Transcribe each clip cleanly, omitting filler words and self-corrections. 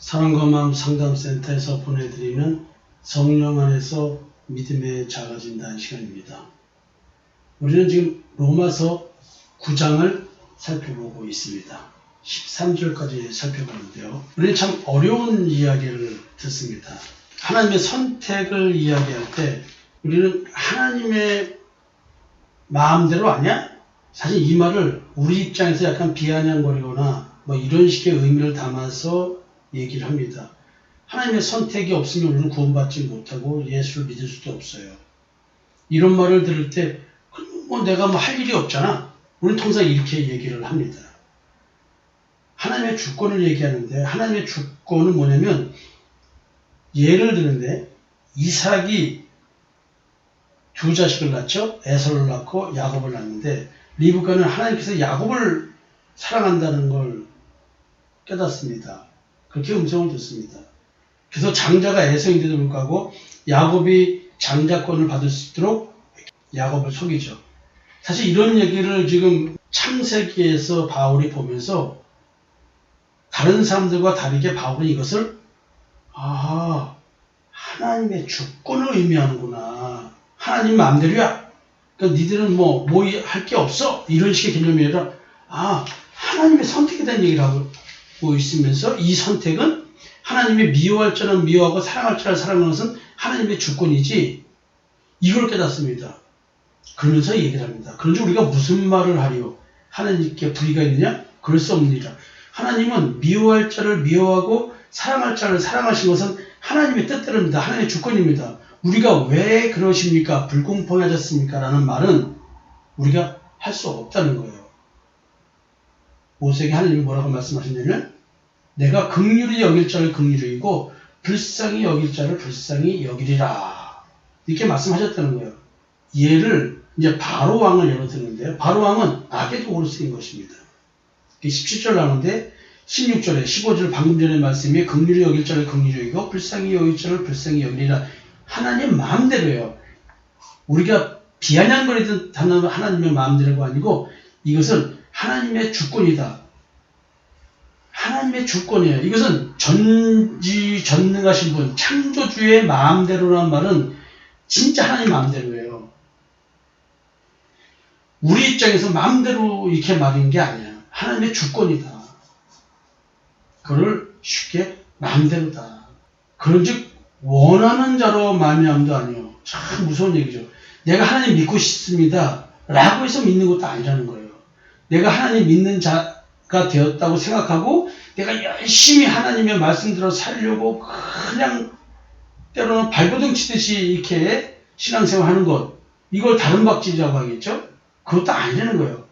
사랑과 마음 상담센터에서 보내드리는 성령 안에서 믿음에 작아진다는 시간입니다. 우리는 지금 로마서 9장을 살펴보고 있습니다. 13절까지 살펴보는데요. 우리는 참 어려운 이야기를 듣습니다. 하나님의 선택을 이야기할 때 우리는 하나님의 마음대로 아니야? 사실 이 말을 우리 입장에서 약간 비아냥거리거나 이런 식의 의미를 담아서 얘기를 합니다. 하나님의 선택이 없으면 우리는 구원받지 못하고 예수를 믿을 수도 없어요. 이런 말을 들을 때 내가 할 일이 없잖아. 우리는 통상 이렇게 얘기를 합니다. 하나님의 주권을 얘기하는데 하나님의 주권은 뭐냐면 예를 드는데 이삭이 두 자식을 낳죠. 에서를 낳고 야곱을 낳는데 리브가는 하나님께서 야곱을 사랑한다는 걸 깨닫습니다. 그렇게 음성을 듣습니다. 그래서 장자가 에서인데도 불구하고 야곱이 장자권을 받을 수 있도록 야곱을 속이죠. 사실 이런 얘기를 지금 창세기에서 바울이 보면서 다른 사람들과 다르게 바울은 이것을 하나님의 주권을 의미하는구나. 하나님 마음대로야. 그러니까 니들은 할 게 없어. 이런 식의 개념이 아니라 하나님의 선택에 대한 얘기를 하고 있으면서 이 선택은 하나님의 미워할 자는 미워하고 사랑할 자를 사랑하는 것은 하나님의 주권이지 이걸 깨닫습니다. 그러면서 얘기를 합니다. 그런데 우리가 무슨 말을 하리요? 하나님께 불의가 있느냐? 그럴 수 없느니라. 하나님은 미워할 자를 미워하고 사랑할 자를 사랑하신 것은 하나님의 뜻대로입니다. 하나님의 주권입니다. 우리가 왜 그러십니까? 불공평하셨습니까? 라는 말은 우리가 할 수 없다는 거예요. 모세에게 하나님이 뭐라고 말씀하셨냐면 내가 긍휼히 여길 자를 긍휼히 여기고 불쌍히 여길 자를 불쌍히 여기리라. 이렇게 말씀하셨다는 거예요. 예를 이제 바로 왕을 예로 드는데요. 바로 왕은 악의 도구로 쓰인 것입니다. 17절 나오는데 16절에 15절 방금 전에 말씀이 긍휼히 여길 자를 긍휼히 여기고 불쌍히 여길 자를 불쌍히 여기리라. 하나님 마음대로예요. 우리가 비아냥거리듯 하는 하나님의 마음대로가 아니고 이것은 하나님의 주권이다. 하나님의 주권이에요. 이것은 전지전능하신 분, 창조주의 마음대로라는 말은 진짜 하나님 마음대로예요. 우리 입장에서 마음대로 이렇게 말인 게 아니야. 하나님의 주권이다. 그걸 쉽게 마음대로다. 그런즉 원하는 자로 말미암도 아니요. 참 무서운 얘기죠. 내가 하나님 믿고 싶습니다. 라고 해서 믿는 것도 아니라는 거예요. 내가 하나님 믿는 자가 되었다고 생각하고 내가 열심히 하나님의 말씀대로 살려고 그냥 때로는 발버둥 치듯이 이렇게 신앙생활 하는 것, 이걸 다른 박질이라고 하겠죠? 그것도 아니라는 거예요.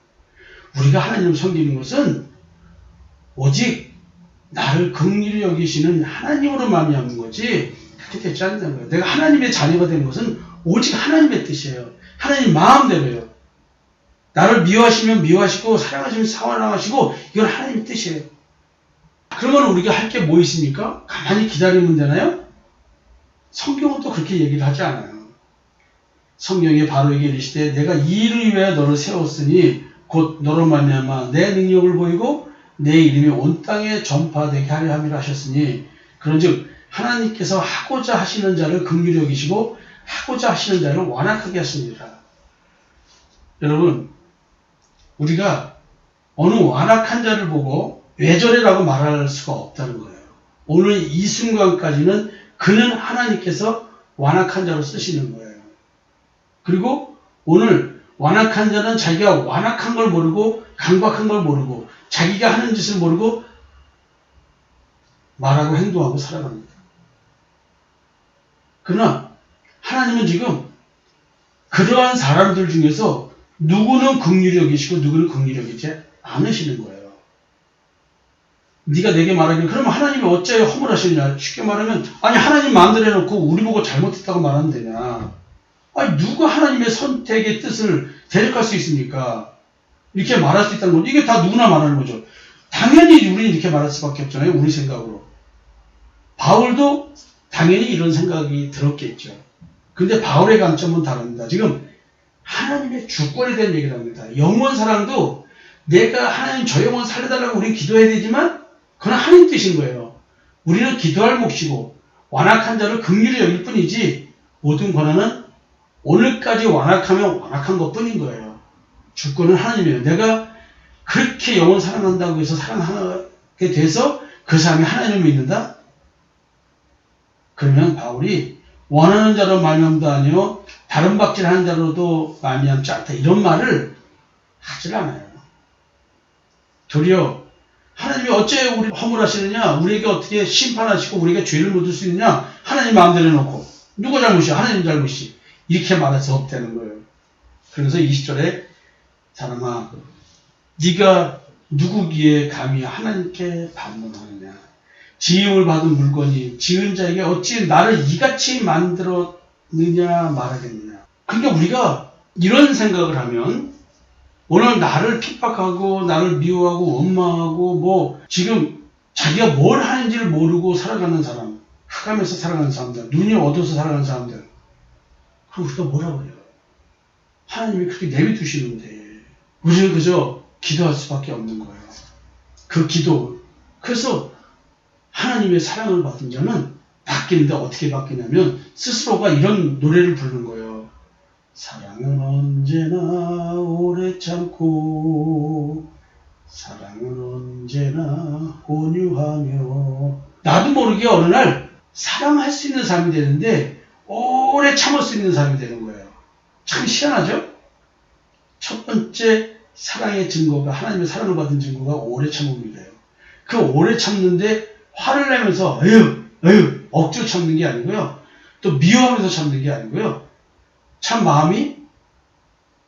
우리가 하나님을 섬기는 것은 오직 나를 긍휼히 여기시는 하나님으로 말미암는 거지 그렇게 되지 않는다는 거예요. 내가 하나님의 자녀가 되는 것은 오직 하나님의 뜻이에요. 하나님 마음대로예요. 나를 미워하시면 미워하시고 사랑하시면 사랑하시고 이건 하나님의 뜻이에요. 그러면 우리가 할 게 뭐 있습니까? 가만히 기다리면 되나요? 성경은 또 그렇게 얘기를 하지 않아요. 성경에 바로에게 이르시되 내가 이 일을 위하여 너를 세웠으니 곧 너로 말미암아 내 능력을 보이고 내 이름이 온 땅에 전파되게 하려 함이라 하셨으니 그런즉 하나님께서 하고자 하시는 자를 긍휼히 여기시고 하고자 하시는 자를 완악하게 하시니라. 여러분, 우리가 어느 완악한 자를 보고 왜 저래라고 말할 수가 없다는 거예요. 오늘 이 순간까지는 그는 하나님께서 완악한 자로 쓰시는 거예요. 그리고 오늘 완악한 자는 자기가 완악한 걸 모르고 강박한 걸 모르고 자기가 하는 짓을 모르고 말하고 행동하고 살아갑니다. 그러나 하나님은 지금 그러한 사람들 중에서 누구는 긍휼히 여기시고 누구는 긍휼히 여기지 않으시는 거예요. 네가 내게 말하기를 그러면 하나님이 어째 허물하시느냐. 쉽게 말하면 하나님 마음대로 해놓고 우리 보고 잘못했다고 말하면 되냐. 누가 하나님의 선택의 뜻을 대적할 수 있습니까? 이렇게 말할 수 있다는 거죠. 이게 다 누구나 말하는 거죠. 당연히 우리는 이렇게 말할 수밖에 없잖아요. 우리 생각으로. 바울도 당연히 이런 생각이 들었겠죠. 근데 바울의 관점은 다릅니다. 지금 하나님의 주권에 대한 얘기를 합니다. 영원 사랑도 내가 하나님 저 영혼 살려달라고 우리는 기도해야 되지만 그건 하나님 뜻인 거예요. 우리는 기도할 몫이고 완악한 자를 긍휼히 여길 뿐이지 모든 권한은 오늘까지 완악하면 완악한 것뿐인 거예요. 주권은 하나님이에요. 내가 그렇게 영혼 사랑한다고 해서 사랑하게 돼서 그 사람이 하나님을 믿는다? 그러면 바울이 원하는 자로 말미암도 아니요 다른 박질하는 자로도 말미암지 않다 이런 말을 하질 않아요. 도리어 하나님이 어째 우리 허물하시느냐, 우리에게 어떻게 심판하시고 우리에게 죄를 묻을 수 있느냐, 하나님 마음대로 해놓고 누구 잘못이야? 하나님 잘못이. 이렇게 말할 수 없다는 거예요. 그래서 20절에 사람아 네가 누구기에 감히 하나님께 반문하느냐. 지음을 받은 물건이 지은 자에게 어찌 나를 이같이 만들었느냐 말하겠느냐. 그러니까 우리가 이런 생각을 하면 오늘 나를 핍박하고 나를 미워하고 원망하고 뭐 지금 자기가 뭘 하는지를 모르고 살아가는 사람, 흑암에서 살아가는 사람들, 눈이 어두워서 살아가는 사람들, 그럼 우리가 뭐라고 해요? 하나님이 그렇게 내비두시는데 우리는 그저 기도할 수밖에 없는 거예요. 그 기도. 그래서 하나님의 사랑을 받은 자는 바뀌는데 어떻게 바뀌냐면 스스로가 이런 노래를 부르는 거예요. 사랑은 언제나 오래 참고 사랑은 언제나 온유하며. 나도 모르게 어느 날 사랑할 수 있는 사람이 되는데 오래 참을 수 있는 사람이 되는 거예요. 참 희한하죠? 첫 번째 사랑의 증거가, 하나님의 사랑을 받은 증거가 오래 참음이래요. 그 오래 참는데 화를 내면서 에휴 억지로 참는 게 아니고요. 또 미워하면서 참는 게 아니고요. 참 마음이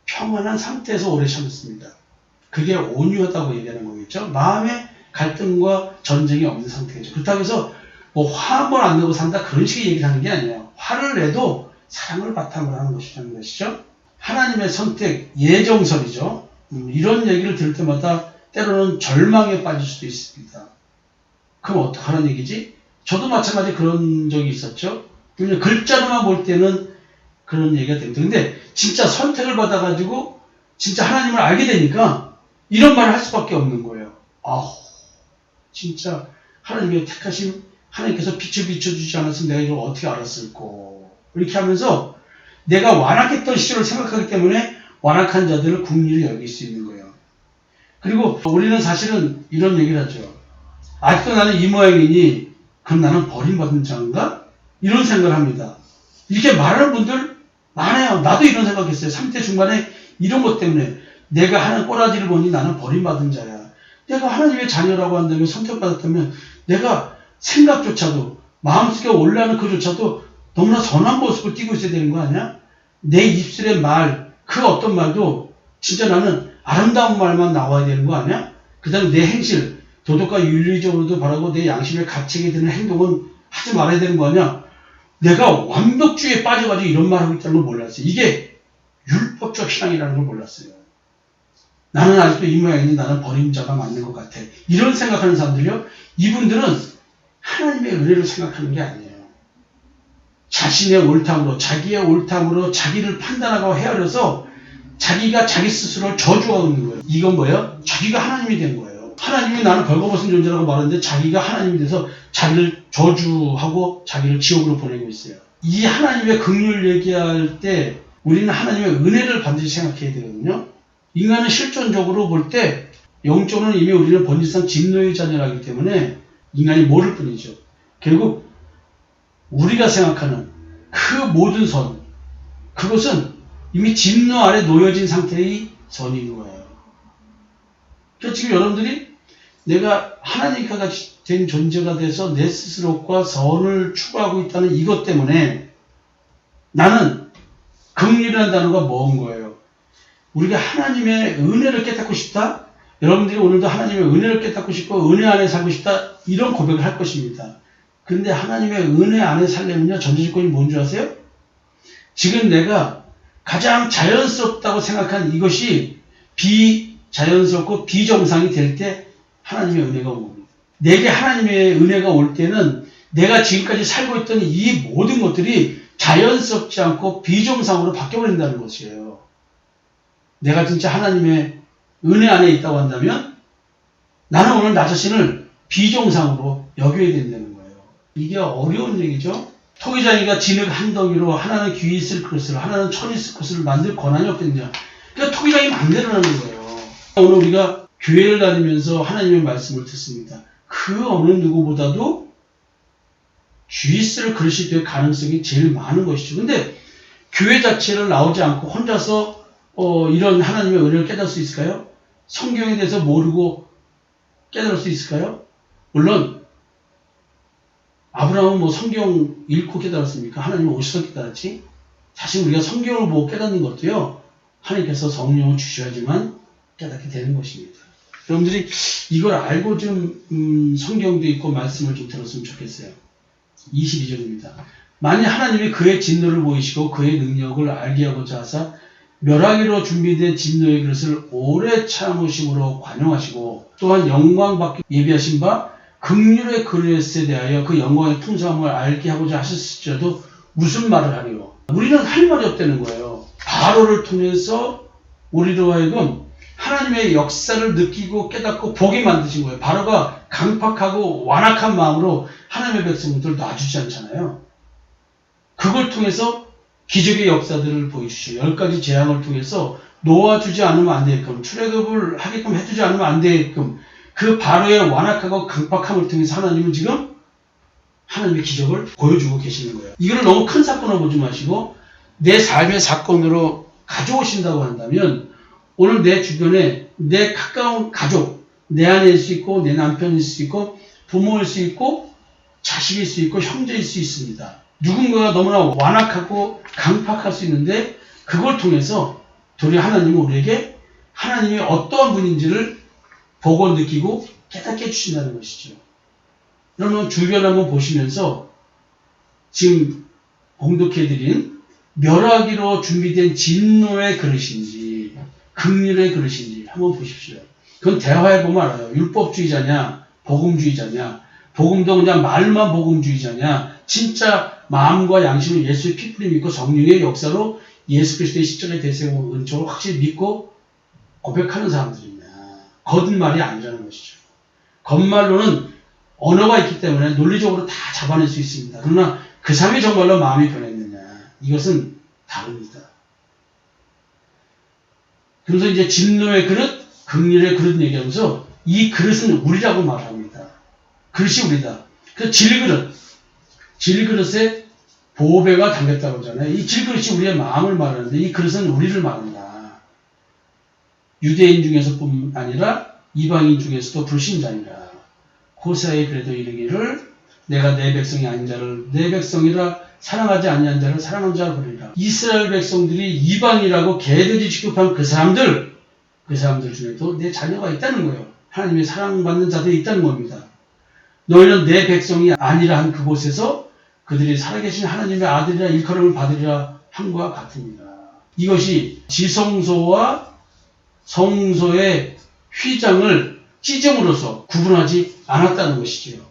평안한 상태에서 오래 참습니다. 그게 온유하다고 얘기하는 거겠죠. 마음의 갈등과 전쟁이 없는 상태죠. 그렇다고 해서 뭐 화 한 번 안 내고 산다 그런 식의 얘기를 하는 게 아니에요. 화를 내도 사랑을 바탕으로 하는 것이라는 것이죠. 하나님의 선택, 예정설이죠. 이런 얘기를 들을 때마다 때로는 절망에 빠질 수도 있습니다. 그럼 어떡하는 얘기지? 저도 마찬가지 그런 적이 있었죠. 글자로만 볼 때는 그런 얘기가 됩니다. 근데 진짜 선택을 받아가지고 진짜 하나님을 알게 되니까 이런 말을 할 수밖에 없는 거예요. 진짜 하나님의 택하심, 하나님께서 빛을 비춰주지 않았으면 내가 이걸 어떻게 알았을꼬. 이렇게 하면서 내가 완악했던 시절을 생각하기 때문에 완악한 자들을 긍휼히 여길 수 있는 거예요. 그리고 우리는 사실은 이런 얘기를 하죠. 아직도 나는 이 모양이니 그럼 나는 버림받은 자인가? 이런 생각을 합니다. 이렇게 말하는 분들 많아요. 나도 이런 생각했어요. 30대 중반에 이런 것 때문에 내가 하는 꼬라지를 보니 나는 버림받은 자야. 내가 하나님의 자녀라고 한다면 선택받았다면 내가 생각조차도 마음속에 올라오는 그조차도 너무나 선한 모습을 띠고 있어야 되는 거 아니야? 내 입술의 말, 그 어떤 말도 진짜 나는 아름다운 말만 나와야 되는 거 아니야? 그 다음에 내 행실, 도덕과 윤리적으로도 바라고 내 양심의 가책에 드는 행동은 하지 말아야 되는 거 아니야? 내가 완벽주의에 빠져가지고 이런 말 하고 있다는 걸 몰랐어요. 이게 율법적 신앙이라는 걸 몰랐어요. 나는 아직도 이 모양이니 나는 버림자가 맞는 것 같아. 이런 생각하는 사람들이요. 이분들은 하나님의 은혜를 생각하는 게 아니에요. 자신의 옳담으로, 자기의 옳담으로 자기를 판단하고 헤아려서 자기가 자기 스스로를 저주하고 있는 거예요. 이건 뭐예요? 자기가 하나님이 된 거예요. 하나님이 나는 벌거벗은 존재라고 말하는데 자기가 하나님이 돼서 자기를 저주하고 자기를 지옥으로 보내고 있어요. 이 하나님의 긍휼 얘기할 때 우리는 하나님의 은혜를 반드시 생각해야 되거든요. 인간은 실존적으로 볼 때 영적으로는 이미 우리는 본질상 진노의 자녀라기 때문에 인간이 모를 뿐이죠. 결국 우리가 생각하는 그 모든 선, 그것은 이미 진노 아래 놓여진 상태의 선인 거예요. 그러니까 지금 여러분들이 내가 하나님과 같이 된 존재가 돼서 내 스스로과 선을 추구하고 있다는 이것 때문에 나는 긍휼이라는 단어가 뭔 거예요? 우리가 하나님의 은혜를 깨닫고 싶다? 여러분들이 오늘도 하나님의 은혜를 깨닫고 싶고 은혜 안에 살고 싶다? 이런 고백을 할 것입니다. 그런데 하나님의 은혜 안에 살려면요, 전제조건이 뭔지 아세요? 지금 내가 가장 자연스럽다고 생각한 이것이 비자연스럽고 비정상이 될 때 하나님의 은혜가 옵니다. 내게 하나님의 은혜가 올 때는 내가 지금까지 살고 있던 이 모든 것들이 자연스럽지 않고 비정상으로 바뀌어버린다는 것이에요. 내가 진짜 하나님의 은혜 안에 있다고 한다면 나는 오늘 나 자신을 비정상으로 여겨야 된다는 거예요. 이게 어려운 얘기죠. 토기장이가 진흙 한 덩이로 하나는 귀 있을 그릇을 하나는 철 있을 그릇을 만들 권한이 없겠느냐. 그러니까 토기장이 만들어내는 거예요. 오늘 우리가 교회를 다니면서 하나님의 말씀을 듣습니다. 그 어느 누구보다도 귀 있을 그릇이 될 가능성이 제일 많은 것이죠. 근데 교회 자체를 나오지 않고 혼자서 이런 하나님의 은혜를 깨달을 수 있을까요? 성경에 대해서 모르고 깨달을 수 있을까요? 물론 아브라함은 뭐 성경 읽고 깨달았습니까? 하나님은 오셔서 깨달았지. 사실 우리가 성경을 보고 깨닫는 것도요, 하나님께서 성령을 주셔야지만 깨닫게 되는 것입니다. 여러분들이 이걸 알고 좀 성경도 있고 말씀을 좀 들었으면 좋겠어요. 22절입니다. 만일 하나님이 그의 진노를 보이시고 그의 능력을 알게 하고자 하사 멸하기로 준비된 진노의 그릇을 오래 참으심으로 관용하시고 또한 영광받기 예비하신 바 긍휼의 그릇에 대하여 그 영광의 풍성함을 알게 하고자 하셨을지라도 무슨 말을 하리요? 우리는 할 말이 없다는 거예요. 바로를 통해서 우리로 하여금 하나님의 역사를 느끼고 깨닫고 보게 만드신 거예요. 바로가 강팍하고 완악한 마음으로 하나님의 백성들을 놔주지 않잖아요. 그걸 통해서 기적의 역사들을 보여주시죠. 10가지 재앙을 통해서 놓아주지 않으면 안 되게끔, 출애굽을 하게끔 해주지 않으면 안 되게끔, 그 바로의 완악하고 강팍함을 통해서 하나님은 지금 하나님의 기적을 보여주고 계시는 거예요. 이걸 너무 큰 사건으로 보지 마시고 내 삶의 사건으로 가져오신다고 한다면 오늘 내 주변에 내 가까운 가족, 내 아내일 수 있고 내 남편일 수 있고 부모일 수 있고 자식일 수 있고 형제일 수 있습니다. 누군가가 너무나 완악하고 강팍할 수 있는데 그걸 통해서 도리어 하나님은 우리에게 하나님이 어떠한 분인지를 보고 느끼고 깨닫게 해주신다는 것이죠. 그러면 주변 한번 보시면서 지금 공독해드린 멸하기로 준비된 진노의 그릇인지 긍휼의 그릇인지 한번 보십시오. 그건 대화해 보면 알아요. 율법주의자냐 복음주의자냐, 복음도 그냥 말만 복음주의자냐, 진짜 마음과 양심을 예수의 피부를 믿고 성령의 역사로 예수 그리스도의 십자가의 대세고 은총을 확실히 믿고 고백하는 사람들이냐, 거짓말이 아니라는 것이죠. 겉말로는 언어가 있기 때문에 논리적으로 다 잡아낼 수 있습니다. 그러나 그 사람이 정말로 마음이 변했느냐, 이것은 다릅니다. 그래서 이제 진노의 그릇, 긍휼의 그릇 얘기하면서 이 그릇은 우리라고 말합니다. 그릇이 우리다. 그 질그릇에 보배가 담겼다고 하잖아요. 이 질그릇이 우리의 마음을 말하는데 이 그릇은 우리를 말한다. 유대인 중에서뿐 아니라 이방인 중에서도 불신자니라. 호세아에 그래도 이르기를 내가 내 백성이 아닌 자를 내 백성이라 사랑하지 아니한 자를 사랑한 자라 부르리라. 이스라엘 백성들이 이방이라고 개돼지 취급한 그 사람들 중에도 내 자녀가 있다는 거예요. 하나님의 사랑받는 자들이 있다는 겁니다. 너희는 내 백성이 아니라 한 그곳에서 그들이 살아계신 하나님의 아들이라 일컬음을 받으리라 함과 같습니다. 이것이 지성소와 성소의 휘장을 찢음으로써 구분하지 않았다는 것이지요.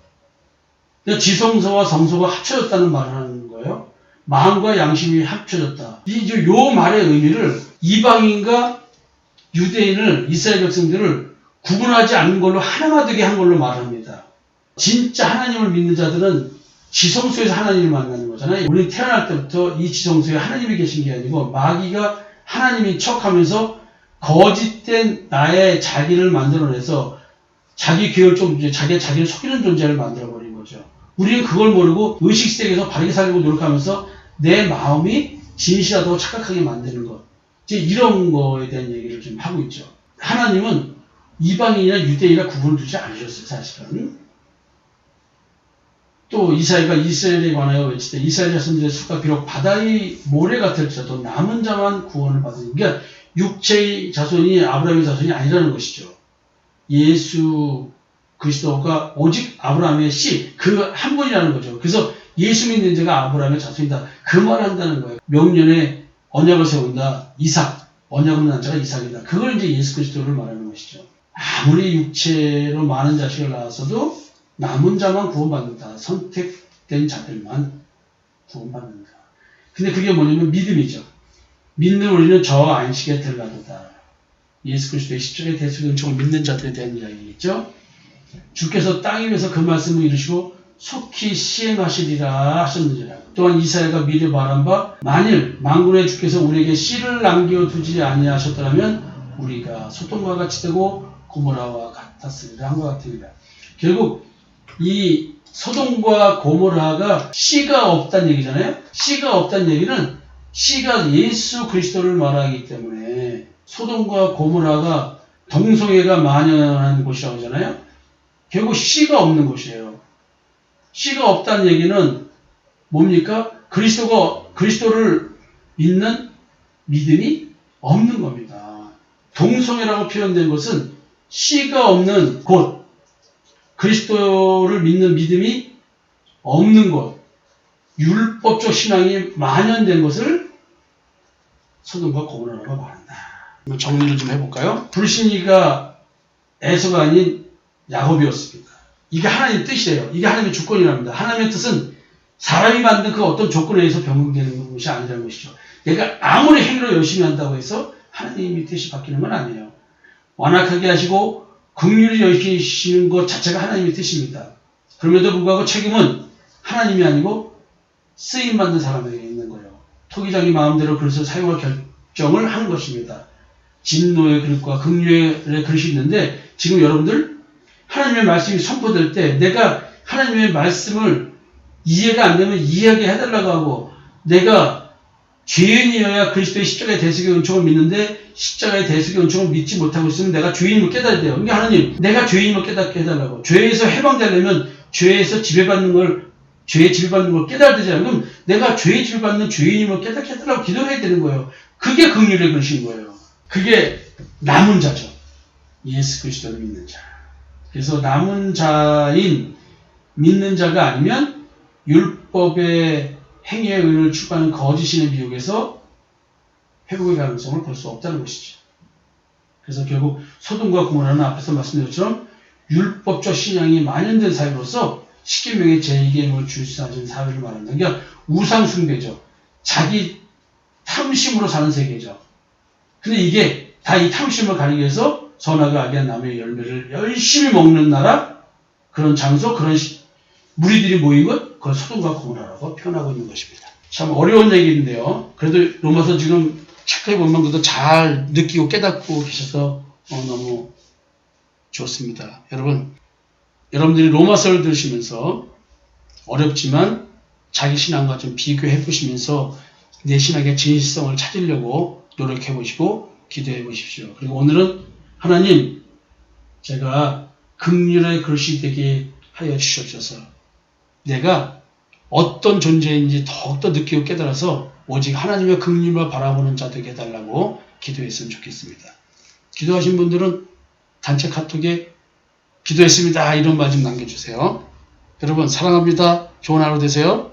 지성소와 성소가 합쳐졌다는 말을 하는 거예요. 마음과 양심이 합쳐졌다. 요 말의 의미를 이방인과 유대인을, 이스라엘 백성들을 구분하지 않는 걸로 하나가 되게 한 걸로 말합니다. 진짜 하나님을 믿는 자들은 지성소에서 하나님을 만나는 거잖아요. 우리는 태어날 때부터 이 지성소에 하나님이 계신 게 아니고 마귀가 하나님인 척하면서 거짓된 나의 자기를 만들어내서 자기 계열적, 자기를 속이는 존재를 만들어버린 거죠. 우리는 그걸 모르고 의식세계에서 바르게 살려고 노력하면서 내 마음이 진실하다고 착각하게 만드는 것. 이제 이런 거에 대한 얘기를 좀 하고 있죠. 하나님은 이방인이나 유대인이나 구분을 두지 않으셨어요, 사실은. 또 이사야가 이스라엘에 관하여 외칠 때 이스라엘 자손들의 수가 비록 바다의 모래 같을지라도 남은 자만 구원을 받으니, 그러니까 육체의 자손이 아브라함의 자손이 아니라는 것이죠. 예수 그리스도가 오직 아브라함의 씨, 그 한 분이라는 거죠. 그래서 예수 믿는 자가 아브라함의 자손이다. 그 말을 한다는 거예요. 명년에 언약을 세운다. 이삭, 언약을 낳은 자가 이삭이다. 그걸 이제 예수 그리스도를 말하는 것이죠. 아무리 육체로 많은 자식을 낳았어도 남은 자만 구원받는다. 선택된 자들만 구원받는다. 근데 그게 뭐냐면 믿음이죠. 믿는 우리는 저 안식에 들어가도다. 예수 그리스도의 십자가의 대속의 은총을 믿는 자들에 대한 이야기겠죠. 주께서 땅 위에서 그 말씀을 이루시고 속히 시행하시리라 하셨느니라. 또한 이사야가 미리 말한 바 만일 만군의 주께서 우리에게 씨를 남겨두지 아니하셨더라면 우리가 소돔과 같이 되고 고모라와 같았으리라 한 것 같습니다. 결국 이 소돔과 고모라가 씨가 없다는 얘기잖아요. 씨가 없다는 얘기는 씨가 예수 그리스도를 말하기 때문에 소돔과 고모라가 동성애가 만연한 곳이라고 하잖아요. 결국 씨가 없는 곳이에요. 씨가 없다는 얘기는 뭡니까? 그리스도를 믿는 믿음이 없는 겁니다. 동성애라고 표현된 것은 씨가 없는 곳, 그리스도를 믿는 믿음이 없는 곳, 율법적 신앙이 만연된 것을 소돔과 고모라라고 말한다. 정리를 좀 해볼까요? 불신이가 에서가 아닌 야곱이었습니다. 이게 하나님의 뜻이에요. 이게 하나님의 주권이랍니다. 하나님의 뜻은 사람이 만든 그 어떤 조건에 의해서 변경되는 것이 아니라는 것이죠. 내가 아무리 행위를 열심히 한다고 해서 하나님의 뜻이 바뀌는 건 아니에요. 완악하게 하시고 긍휼히 여기시는 것 자체가 하나님의 뜻입니다. 그럼에도 불구하고 책임은 하나님이 아니고 쓰임받는 사람에게 있는 거예요. 토기장이 마음대로 그릇을 사용할 결정을 한 것입니다. 진노의 그릇과 긍휼의 그릇이 있는데 지금 여러분들 하나님의 말씀이 선포될 때 내가 하나님의 말씀을 이해가 안 되면 이해하게 해달라고 하고 내가 죄인이어야 그리스도의 십자가의 대속의 은총을 믿는데 십자가의 대속의 은총을 믿지 못하고 있으면 내가 죄인임을 깨달아야 돼요. 그러니까 하나님 내가 죄인임을 깨닫게 해달라고. 죄에서 해방되려면 죄에서 지배받는 걸 죄에 지배받는 걸 깨달아야 되잖아요. 그럼 내가 죄에 지배받는 죄인임을 깨닫게 해달라고 기도해야 되는 거예요. 그게 긍휼의 그릇인 거예요. 그게 남은 자죠. 예수 그리스도를 믿는 자. 그래서 남은 자인 믿는 자가 아니면 율법의 행위의 의를 추구하는 거짓신의 미혹에서 회복의 가능성을 볼 수 없다는 것이죠. 그래서 결국 소돔과 고모라는 앞에서 말씀드린 것처럼 율법적 신앙이 만연된 사회로서 십계명의 제2계명을 줄수하는 사회를 말합니다. 그러니까 우상숭배죠. 자기 탐심으로 사는 세계죠. 근데 이게 다 이 탐심을 가리기 위해서 선악을 악한 나무의 열매를 열심히 먹는 나라, 그런 장소, 그런 무리들이 모인 것, 그걸 소돔과 고모라라고 표현하고 있는 것입니다. 참 어려운 얘기인데요. 그래도 로마서 지금 체크해보면 그래도 잘 느끼고 깨닫고 계셔서 너무 좋습니다. 여러분들이 로마서를 들으시면서 어렵지만 자기 신앙과 좀 비교해 보시면서 내 신앙의 진실성을 찾으려고 노력해 보시고 기도해 보십시오. 그리고 오늘은 하나님, 제가 긍휼의 그릇이 되게 하여 주시옵소서. 내가 어떤 존재인지 더욱더 느끼고 깨달아서 오직 하나님의 긍휼만 바라보는 자 되게 해달라고 기도했으면 좋겠습니다. 기도하신 분들은 단체 카톡에 기도했습니다. 이런 말 좀 남겨주세요. 여러분 사랑합니다. 좋은 하루 되세요.